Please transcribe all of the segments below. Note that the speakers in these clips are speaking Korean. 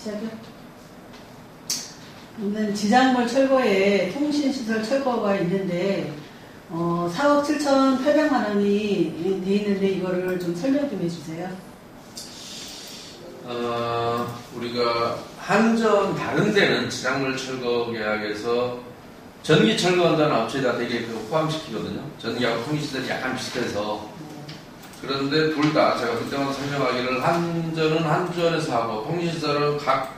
시작해. 오늘 지작물 철거에 통신시설 철거가 있는데 4억 7,800만 원이 돼 있는데 이거를 좀 설명 좀 해주세요. 우리가 한전 다른 데는 지작물 철거 계약에서 전기 철거한다는 업체에다 되게 포함시키거든요. 전기하고 통신시설이 약간 비슷해서. 그런데 둘 다 제가 그때마다 설명하기를 한전은 한전에서 하고 통신시설은 각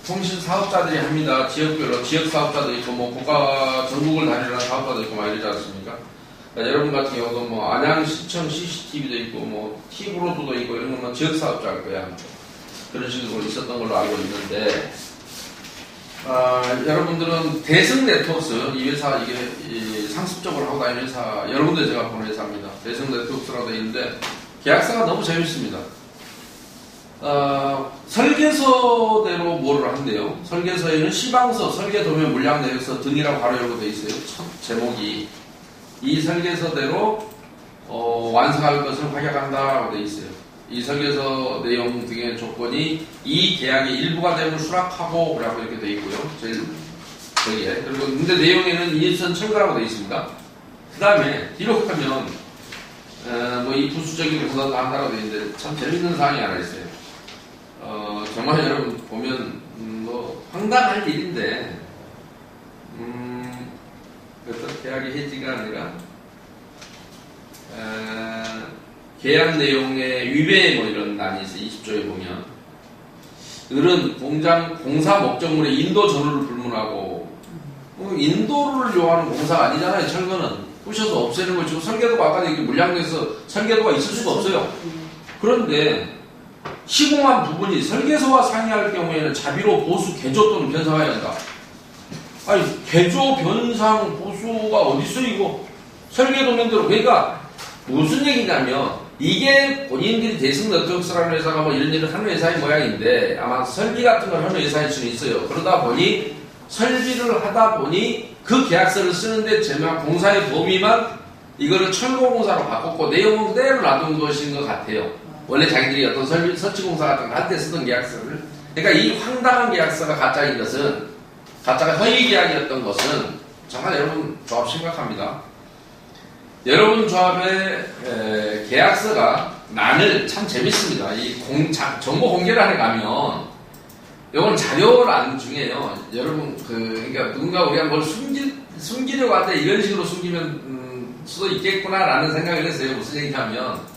통신 사업자들이 합니다. 지역별로 지역 사업자도 있고 뭐 국가 전국을 다니는 사업자도 있고 막 이러지 않습니까? 그러니까 여러분 같은 경우도 뭐 안양시청 CCTV도 있고 뭐 T브로드도 있고 이런 건 지역 사업자일 거야. 그런 식으로 있었던 걸로 알고 있는데 여러분들은 대승 네트워크스 이 회사 이게 상습적으로 하고 다니는 회사 여러 군데 제가 보는 회사입니다. 대승 네트워크스라고 되어 있는데 계약서가 너무 재밌습니다. 설계서대로 뭐를 한대요. 설계서에는 시방서, 설계도면 물량 내역서 등이라고 바로 열고 되어 있어요. 첫 제목이 이 설계서대로 완성할 것을 확약한다라고 되어 있어요. 이 설계서 내용 등의 조건이 이 계약의 일부가 되면 수락하고 라고 이렇게 되어 있고요. 제일 저기에 그리고 근데 내용에는 이전 철거라고 되어 있습니다. 그 다음에 뒤로 가면 뭐 이 부수적인 공사도 한다고 되어 있는데 참 재밌는 사항이 하나 있어요. 정말 여러분 보면 뭐 황당할 일인데 어떤 계약의 해지가 아니라 계약 내용의 위배 뭐 이런 난이 있어요. 20조에 보면 을은 공사 목적물의 인도 전후를 불문하고 인도를 요하는 공사가 아니잖아요. 철거는 부셔서 없애는 것이고 설계도가 아까 얘기 물량에서 설계도가 있을 수가 없어요. 그런데 시공한 부분이 설계서와 상이할 경우에는 자비로 보수, 개조 또는 변상해야 한다. 아니 개조, 변상, 보수가 어딨어 이거 설계도면대로. 그러니까 무슨 얘기냐면 이게 본인들이 대승 네트워크스라는 회사가 뭐 이런 일을 하는 회사의 모양인데 아마 설비 같은 걸 하는 회사일 수는 있어요. 그러다 보니 설비를 하다 보니 그 계약서를 쓰는데 제만 공사의 범위만 이거를 철거공사로 바꿨고 내용은 그대로 놔둔 것인 것 같아요. 원래 자기들이 어떤 설치공사 같은 거 할 때 쓰던 계약서를. 그러니까 이 황당한 계약서가 가짜인 것은, 가짜가 허위 계약이었던 것은 정말 여러분 조합 심각합니다. 여러분 조합의 계약서가 난을 참 재밌습니다. 이 정보 공개를 하러 가면 이건 자료를 안 중요해요. 여러분 그러니까 누군가 우리가 뭘 숨기려고 할 때 이런 식으로 숨기면 수도 있겠구나라는 생각을 했어요. 무슨 얘기냐면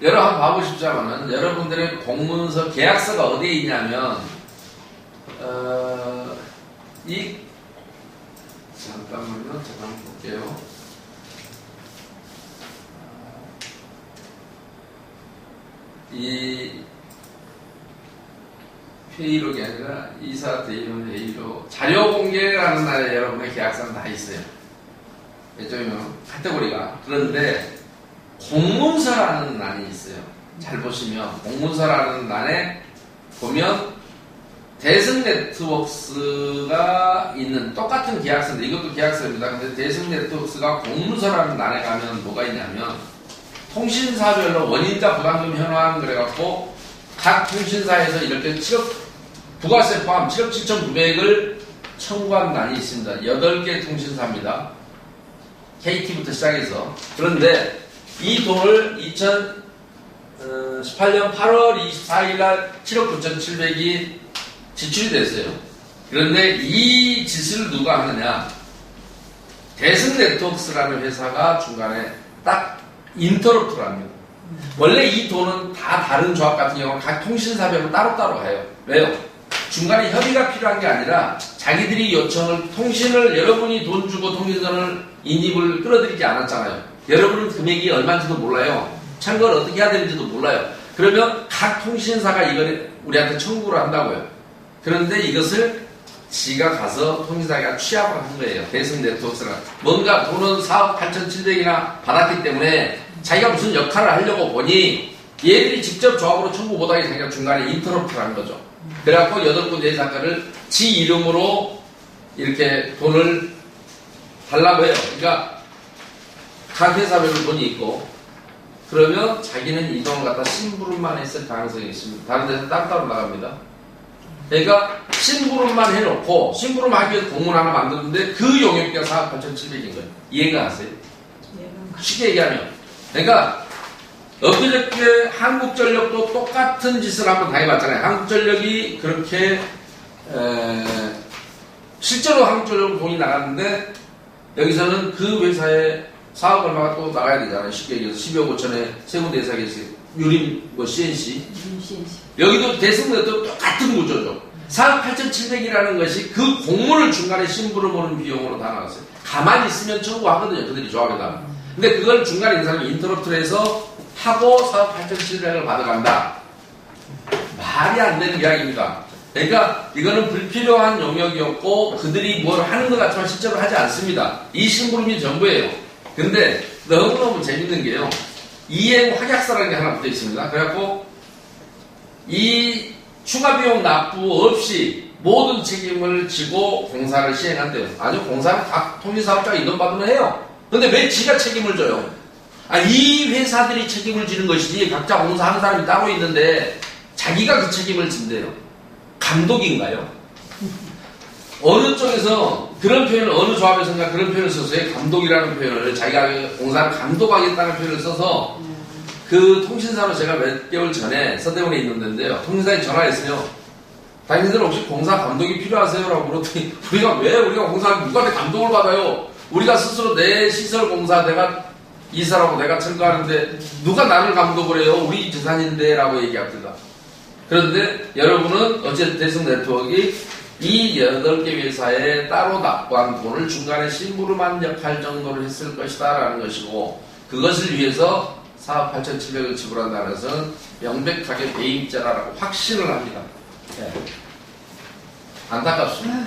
여러분 한번 봐보십시오만은 여러분들의 공문서 계약서가 어디에 있냐면 잠깐만요. 제가 한번 볼게요. 이 회의록이 아니라 이사 대의원 회의록 자료 공개라는 날에 여러분의 계약서는 다 있어요. 이쪽이면 카테고리가. 그런데 공문서라는 난이 있어요. 잘 보시면 공문서라는 난에 보면 대승 네트워크스가 있는 똑같은 계약서인데 이것도 계약서입니다. 근데 대승 네트워크스가 공문서라는 난에 가면 뭐가 있냐면 통신사별로 원인자 부담금 현황 그래갖고 각 통신사에서 이렇게 7억 부가세 포함 7억 7,900을 청구한 난이 있습니다. 8개 통신사입니다. KT부터 시작해서. 그런데 이 돈을 2018년 8월 24일날 7억 9,700이 지출이 됐어요. 그런데 이 짓을 누가 하느냐? 대승 네트워크스라는 회사가 중간에 딱 인터럽트를 합니다. 원래 이 돈은 다 다른 조합 같은 경우는 각 통신사별로 따로따로 가요. 왜요? 중간에 협의가 필요한 게 아니라 자기들이 요청을 통신을 여러분이 돈 주고 통신선을 인입을 끌어들이지 않았잖아요. 여러분은 금액이 얼마인지도 몰라요. 철거를 어떻게 해야 되는지도 몰라요. 그러면 각 통신사가 이걸 우리한테 청구를 한다고요. 그런데 이것을 지가 가서 통신사가 취합을 한 거예요. 대승 네트워크스는. 뭔가 돈은 4억 8,700이나 받았기 때문에 자기가 무슨 역할을 하려고 보니 얘들이 직접 조합으로 청구 못하게 자기가 중간에 인터럽트를 한 거죠. 그래갖고 8군데 회사를 지 이름으로 이렇게 돈을 달라고 해요. 그러니까 각 회사별로 돈이 있고 그러면 자기는 이 돈을 갖다 심부름만 했을 가능성이 있습니다. 다른 데서 따로따로 나갑니다. 그러니까 심부름만 해놓고 심부름 하기 위해서 공문 하나 만드는데 그 용역비가 4억 8,700인 거예요. 이해가 가세요? 쉽게 얘기하면 그러니까 엊그저께 한국전력도 똑같은 짓을 한번 당해봤잖아요. 한국전력이 그렇게 실제로 한국전력으로 돈이 나갔는데 여기서는 그 회사에 4억 얼마가 또 나가야 되잖아요. 쉽게 얘기해서 12억 5천에 세무대사에서 유림 CNC 여기도 대승부도 똑같은 구조죠. 4억 8,700이라는 것이 그 공문을 중간에 심부름 오는 비용으로 다 나갔어요. 가만히 있으면 청구하거든요. 그들이 조합에다가. 근데 그걸 중간에 있는 사람이 인터럽트를 해서 하고 4억 8,700을 받아간다. 말이 안 되는 이야기입니다. 그러니까 이거는 불필요한 용역이었고 그들이 뭘 하는 것 같지만 실제로 하지 않습니다. 이 심부름이 전부예요. 근데 너무너무 재밌는 게요. 이행 확약서라는 게 하나 붙어 있습니다. 그래갖고 이 추가 비용 납부 없이 모든 책임을 지고 공사를 시행한대요. 아주 공사는 각 통신사업자가 이돈 받으면 해요. 근데 왜 지가 책임을 져요? 이 회사들이 책임을 지는 것이지 각자 공사하는 사람이 따로 있는데 자기가 그 책임을 진대요. 감독인가요? 어느 쪽에서 그런 표현을 어느 조합에서인가 그런 표현을 써서 감독이라는 표현을 자기가 공사를 감독하겠다는 표현을 써서 그 통신사로 제가 몇 개월 전에 서대문에 있는데요. 통신사에 전화했어요. 당신들 혹시 공사 감독이 필요하세요? 라고 물었더니 우리가 공사를 누구한테 감독을 받아요? 우리가 스스로 내 시설 공사 내가 이사라고 내가 철거하는데 누가 나를 감독을 해요? 우리 재산인데 라고 얘기합니다. 그런데 여러분은 어쨌든 대승네트워크가 이 8개 회사에 따로 납부한 돈을 중간에 심부름한 역할 정도를 했을 것이다 라는 것이고 그것을 위해서 4억 8,700을 지불한다는 것은 명백하게 배임죄라고 확신을 합니다. 네. 안타깝습니다.